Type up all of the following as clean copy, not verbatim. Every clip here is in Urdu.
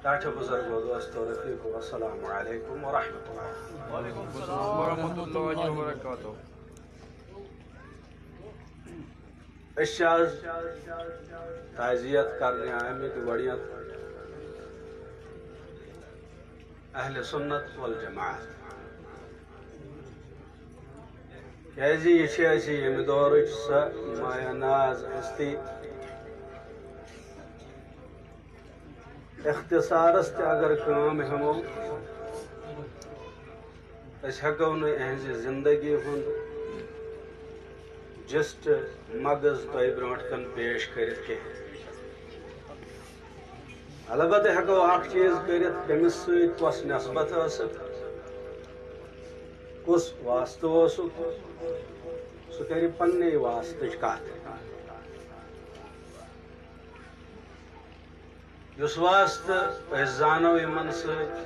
ڈاٹے بزرگوں دوستوں رفیقوں السلام علیکم ورحمۃ اللہ وعلیکم السلام ورحمۃ اللہ وبرکاتہ. آز تعزیت کرنے آمت گوڑیت اہل سنت والجماعت کیازِ یہ چھِ اَسہِ ییٚمہِ دورٕچ سۄ مایا ناز ہستی اختصارس تہِ اگر کٲم ہٮ۪مو أسۍ ہٮ۪کو نہٕ اہنزِ زندگی ہُنٛد جسٹ مغز تۄہہِ برونٛٹھ کن پیش کٔرِتھ کینٛہہ البتہ ہٮ۪کو اکھ چیٖز کٔرِتھ کٔمِس سۭتۍ کۄس نسبت ٲسٕکھ کُس واسطہٕ اوسُکھ سُہ کَرِ پنٛنی واسطٕچ کتھ یُس واسطہٕ أسۍ زانو یِمن سۭتۍ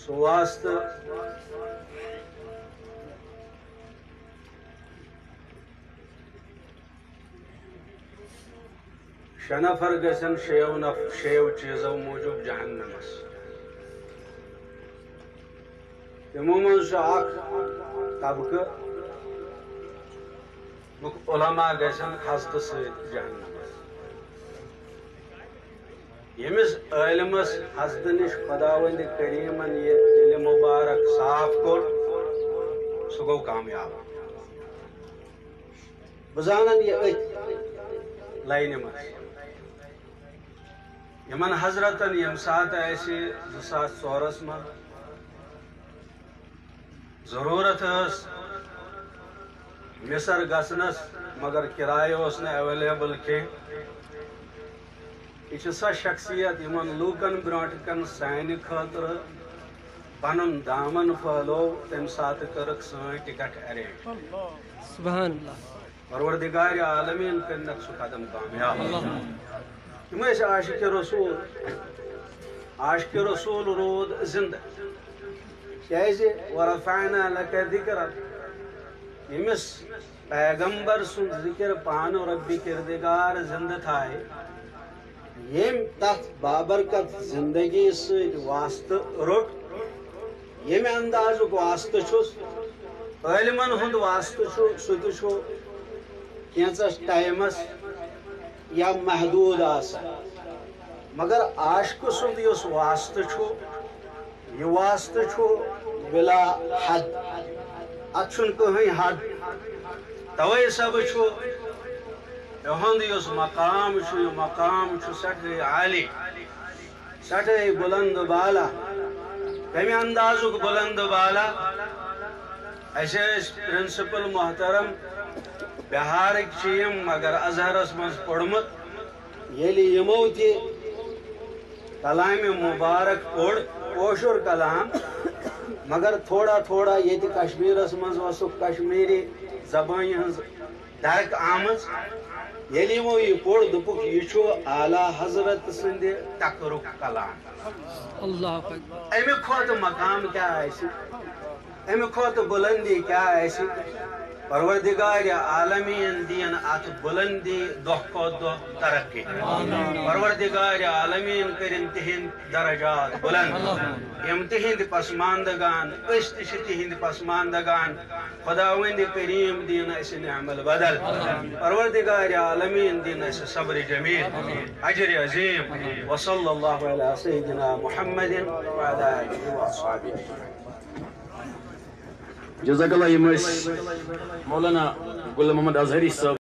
سُہ واسطہٕ شےٚ نفر گژھن شیٚیو چیٖزو موٗجوٗب جہنمس تِمو منٛز چھُ اکھ طبقہٕ علما گژھن حضتہٕ سۭتۍ جہنمس ییٚمِس عٲلمس حضتہٕ نِش خۄداوندِ کریٖمن یہِ دِلہِ مُبارک صاف کوٚر سُہ گوٚو کامیاب بہٕ زانن یہِ أتھۍ لاینہِ منٛز یمن حضرتن ییٚمہِ ساتہٕ اَسہِ 2004 منٛز ضروٗرت ٲس مصر گژھنس مگر کرایہ اوس نہٕ ایویلیبل کینٛہہ یہِ چھِ سۄ شخصیت یِمن لوٗکن برونٛٹھ کن سانہِ خٲطرٕ پنُن دامن پھٲلوو تمہِ ساتہٕ کٔرٕکھ سٲنۍ ٹکٹ ارینج سبحان اللہ پروردگارِ عالمیٖن کٔرنکھ سُہ قدم کامیاب یِم ٲسۍ عاشقِ رسوٗل روٗد زندٕ کیازِ ورفعنا لَکَ ذِکرَک ییٚمِس پیغمبر سُنٛد ذِکر پانہٕ رۄبِ کِردِگار زندٕ تھایہِ ییٚمۍ تتھ بابرکت زندگی سۭتۍ واسطہٕ روٚٹ ییٚمہِ اندازُک واسطہٕ چھُس عٲلمن ہُنٛد واسطہٕ چھُ سُہ تہِ چھُ کینٛژس ٹایمس یا محدوٗد آسان مگر عاشقہٕ سُنٛد یُس واسطہٕ چھُ یہِ واسطہٕ چھُ بِلا حد اتھ چھُنہٕ کٕہٕنۍ حد توے سبہٕ چھُ یِہُنٛد یُس مقام چھُ یہِ مقام چھُ سٮ۪ٹھاہ عالی سٮ۪ٹھاہ بُلند بالا کمہِ اندازُک بُلند بالا اَسہِ ٲسۍ پرنسپل محترم بِہارٕکۍ چھِ یِم مگر اظہرس منٛز پوٚرمُت ییٚلہِ یِمو تہِ کلامِ مُبارک پوٚر کٲشُر کلام مگر تھوڑا تھوڑا ییٚتہِ کشمیٖرس منٛز اوسُکھ کشمیٖری زبانہِ ہٕنٛز درک آمٕژ ییٚلہِ یِمو یہِ پوٚر دوٚپُکھ یہِ چھُ اعلیٰ حضرت سٕنٛدِ تقرُک کلام امہِ کھۄتہٕ مقام کیٛاہ آسہِ امہِ کھۄتہٕ بُلندی کیٛاہ آسہِ پروردگارِ عالمیٖن دِیِن اتھ بُلندی دۄہ کھۄتہٕ دۄہ ترقی پروردگارِ عالمیٖن کٔرِن تِہنٛدۍ درجات بُلند یِم تِہنٛدۍ پسماندگان أسۍ تہِ چھِ تِہنٛدۍ پسماندگان خۄداوندِ کریٖم دِیِن اَسہِ نعمل بدل پروردگارِ عالمیٖن دِیِن اَسہِ صبرِ جمیٖل اجرِ عظیٖم وصلی اللہ علی سیدنا محمد وعلی آلہ وأصحابہ جزاک اللہ. مولانا غلام محمد اظہری صاحب